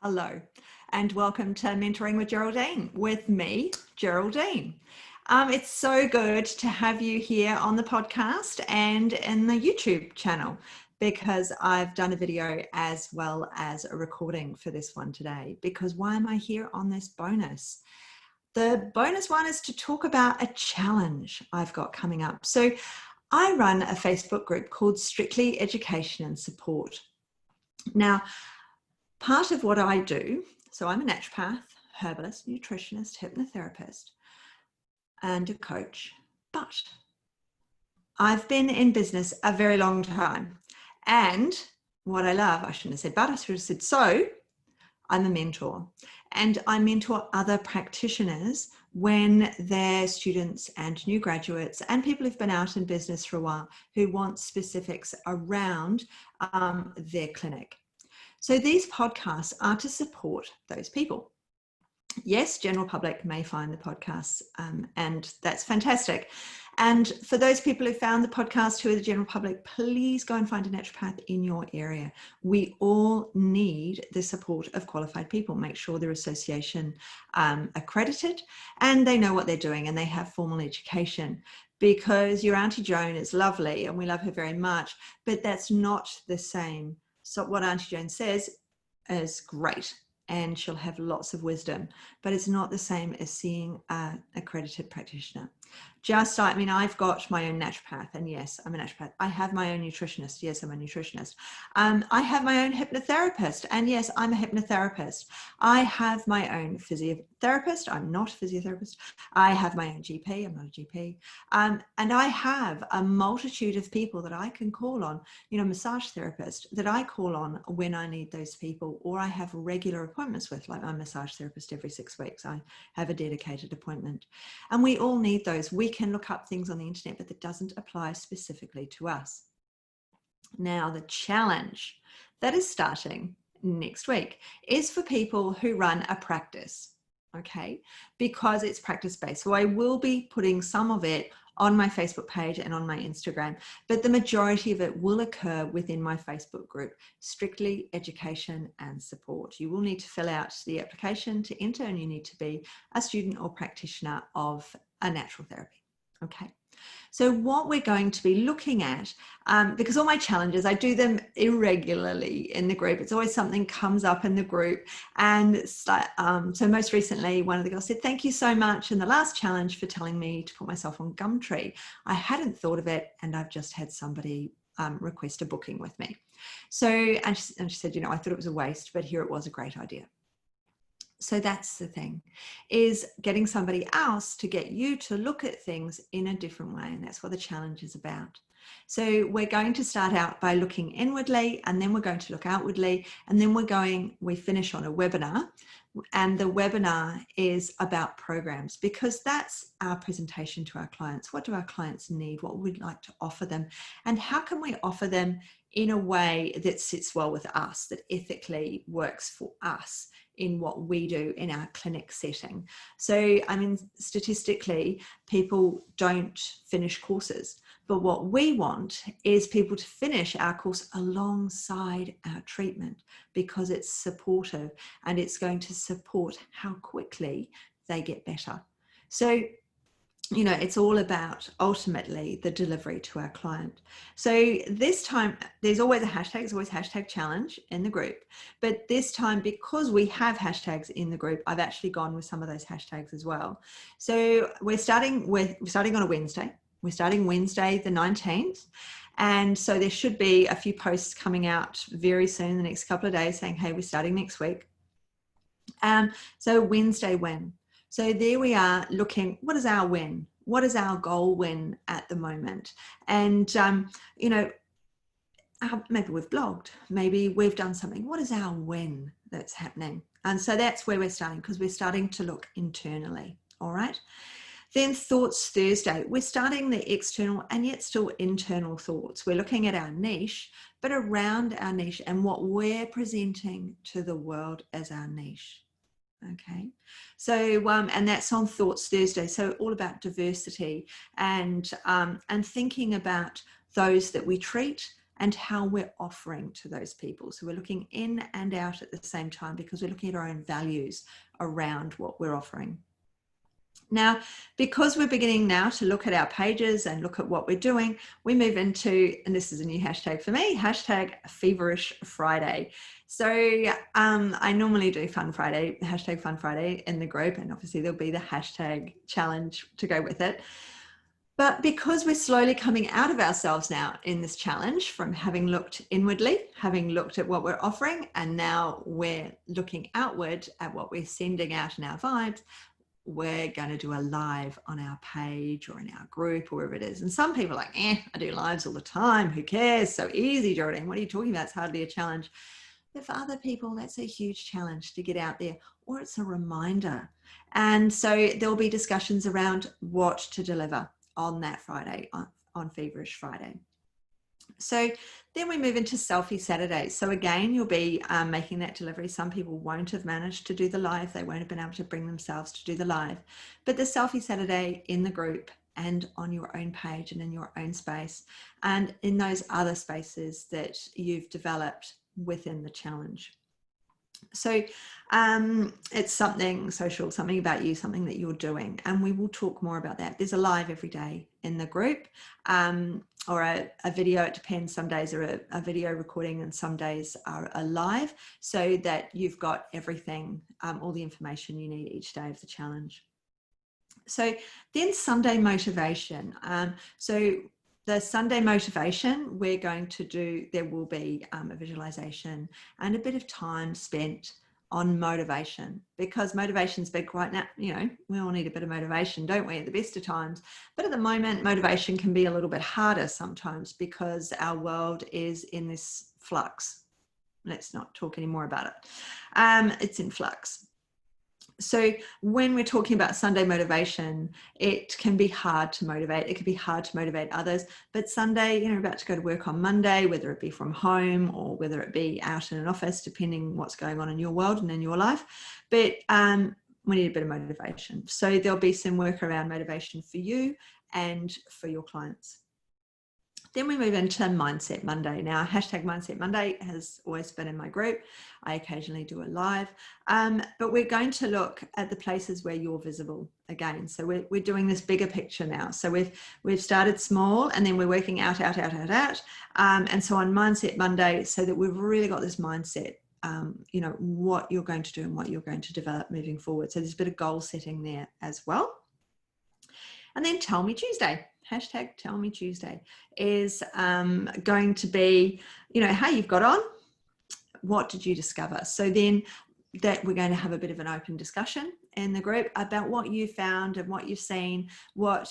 Hello, and welcome to Mentoring with Geraldine with me, Geraldine. It's so good to have you here on the podcast and in the YouTube channel because I've done a video as well as a recording for this one today. Because why am I here on this bonus? The bonus one is to talk about a challenge I've got coming up. So I run a Facebook group called Strictly Education and Support. Now, part of what I do, so I'm a naturopath, herbalist, nutritionist, hypnotherapist, and a coach, but I've been in business a very long time. And what I love, I shouldn't have said but, I should have said so, I'm a mentor. And I mentor other practitioners when they're students and new graduates and people who've been out in business for a while who want specifics around their clinic. So these podcasts are to support those people. Yes, general public may find the podcasts and that's fantastic. And for those people who found the podcast who are the general public, please go and find a naturopath in your area. We all need the support of qualified people. Make sure they're association accredited and they know what they're doing and they have formal education, because your Auntie Joan is lovely and we love her very much, but that's not the same. So what Auntie Joan says is great and she'll have lots of wisdom, but it's not the same as seeing an accredited practitioner. Just, I mean, I've got my own naturopath, and yes, I'm a naturopath. I have my own nutritionist. Yes, I'm a nutritionist. I have my own hypnotherapist, and yes, I'm a hypnotherapist. I have my own physiotherapist. I'm not a physiotherapist. I have my own GP. I'm not a GP. And I have a multitude of people that I can call on, you know, massage therapist that I call on when I need those people, or I have regular appointments with, like I'm a massage therapist every 6 weeks. I have a dedicated appointment. And we all need those. We can look up things on the internet, but that doesn't apply specifically to us. Now, the challenge that is starting next week is for people who run a practice, okay? Because it's practice-based. So I will be putting some of it on my Facebook page and on my Instagram, but the majority of it will occur within my Facebook group, Strictly Education and Support. You will need to fill out the application to enter, and you need to be a student or practitioner of a natural therapy. Okay, so what we're going to be looking at, because all my challenges, I do them irregularly in the group. It's always something comes up in the group. And so most recently, one of the girls said, thank you so much in the last challenge for telling me to put myself on Gumtree. I hadn't thought of it, and I've just had somebody request a booking with me. So, and she said, you know, I thought it was a waste, but here it was a great idea. So that's the thing, is getting somebody else to get you to look at things in a different way. And that's what the challenge is about. So we're going to start out by looking inwardly, and then we're going to look outwardly, and then we finish on a webinar. And the webinar is about programs, because that's our presentation to our clients. What do our clients need? What we'd like to offer them? And how can we offer them in a way that sits well with us, that ethically works for us in what we do in our clinic setting? So, I mean, statistically, people don't finish courses, but what we want is people to finish our course alongside our treatment, because it's supportive and it's going to support how quickly they get better. So, you know, it's all about ultimately the delivery to our client. So this time, there's always a hashtag, there's always hashtag challenge in the group. But this time, because we have hashtags in the group, I've actually gone with some of those hashtags as well. So we're starting on a Wednesday. We're starting Wednesday, the 19th. And so there should be a few posts coming out very soon in the next couple of days saying, hey, we're starting next week. So Wednesday win. So there we are looking, what is our win? What is our goal win at the moment? And, you know, maybe we've blogged, maybe we've done something. What is our win that's happening? And so that's where we're starting, because we're starting to look internally. All right. Then Thoughts Thursday, we're starting the external and yet still internal thoughts. We're looking at our niche, but around our niche and what we're presenting to the world as our niche. Okay, so and that's on Thoughts Thursday. So all about diversity and thinking about those that we treat and how we're offering to those people. So we're looking in and out at the same time because we're looking at our own values around what we're offering. Now, because we're beginning now to look at our pages and look at what we're doing, we move into, and this is a new hashtag for me, hashtag feverish Friday. So I normally do Fun Friday, hashtag Fun Friday in the group, and obviously there'll be the hashtag challenge to go with it. But because we're slowly coming out of ourselves now in this challenge, from having looked inwardly, having looked at what we're offering, and now we're looking outward at what we're sending out in our vibes, we're going to do a live on our page or in our group or wherever it is. And some people are like, I do lives all the time. Who cares? So easy, Jordan. What are you talking about? It's hardly a challenge. But for other people, that's a huge challenge to get out there, or it's a reminder. And so there'll be discussions around what to deliver on that Friday, on Feverish Friday. So then we move into Selfie Saturday. So again, you'll be making that delivery. Some people won't have managed to do the live. They won't have been able to bring themselves to do the live. But the Selfie Saturday in the group and on your own page and in your own space and in those other spaces that you've developed within the challenge. So it's something social, something about you, something that you're doing. And we will talk more about that. There's a live every day in the group or a video. It depends. Some days are a video recording and some days are a live, so that you've got everything, all the information you need each day of the challenge. So then Sunday motivation. So the Sunday motivation, we're going to do, there will be a visualization and a bit of time spent on motivation, because motivation's big right now. You know, we all need a bit of motivation, don't we, at the best of times? But at the moment, motivation can be a little bit harder sometimes because our world is in this flux. Let's not talk anymore about it. It's in flux. So when we're talking about Sunday motivation, it can be hard to motivate. It can be hard to motivate others. But Sunday, you know, about to go to work on Monday, whether it be from home or whether it be out in an office, depending what's going on in your world and in your life. But we need a bit of motivation. So there'll be some work around motivation for you and for your clients. Then we move into Mindset Monday. Now, hashtag Mindset Monday has always been in my group. I occasionally do a live, but we're going to look at the places where you're visible again. So we're doing this bigger picture now. So we've started small and then we're working out. And so on Mindset Monday, so that we've really got this mindset, you know, what you're going to do and what you're going to develop moving forward. So there's a bit of goal setting there as well. And then Tell Me Tuesday, hashtag Tell Me Tuesday, is going to be, you know, how you've got on, what did you discover? So then that we're going to have a bit of an open discussion in the group about what you found and what you've seen, what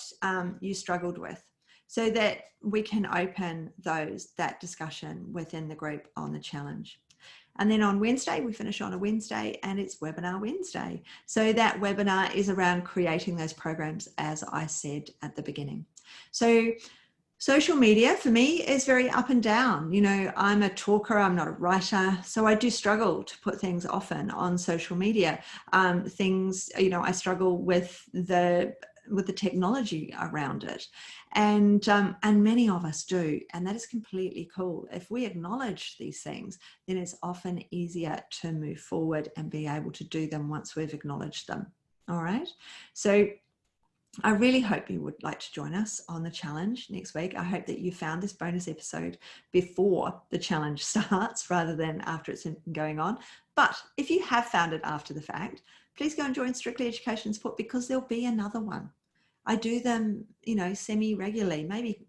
you struggled with, so that we can open that discussion within the group on the challenge. And then on Wednesday, we finish on a Wednesday and it's Webinar Wednesday. So that webinar is around creating those programs, as I said at the beginning. So social media for me is very up and down. You know, I'm a talker, I'm not a writer. So I do struggle to put things often on social media. Things, you know, I struggle with the technology around it. And many of us do, and that is completely cool. If we acknowledge these things, then it's often easier to move forward and be able to do them once we've acknowledged them. All right. So I really hope you would like to join us on the challenge next week. I hope that you found this bonus episode before the challenge starts rather than after it's been going on. But if you have found it after the fact, please go and join Strictly Education and Support, because there'll be another one. I do them, you know, semi-regularly. Maybe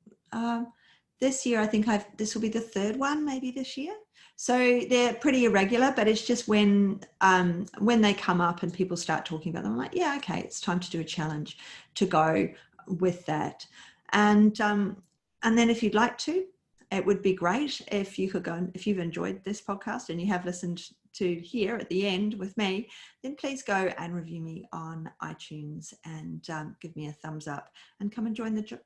this year, I think this will be the third one, maybe this year. So they're pretty irregular, but it's just when they come up and people start talking about them, I'm like, yeah, okay, it's time to do a challenge to go with that. And then if you'd like to, it would be great if you could go, and if you've enjoyed this podcast and you have listened to here at the end with me, then please go and review me on iTunes and give me a thumbs up and come and join the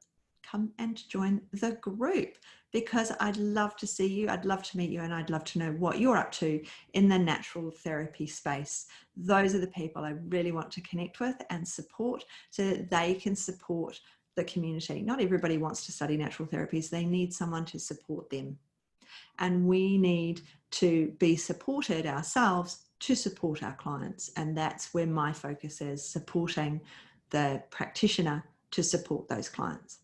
group, because I'd love to see you, I'd love to meet you, and I'd love to know what you're up to in the natural therapy space. Those are the people I really want to connect with and support, so that they can support the community. Not everybody wants to study natural therapies. They need someone to support them. and we need to be supported ourselves to support our clients. And that's where my focus is, supporting the practitioner to support those clients.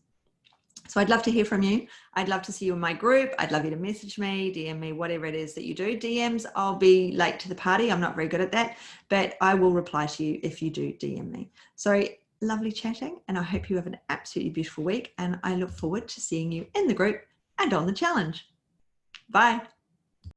So I'd love to hear from you. I'd love to see you in my group. I'd love you to message me, DM me, whatever it is that you do. DMs, I'll be late to the party. I'm not very good at that, but I will reply to you if you do DM me. So lovely chatting, and I hope you have an absolutely beautiful week, and I look forward to seeing you in the group and on the challenge. Bye.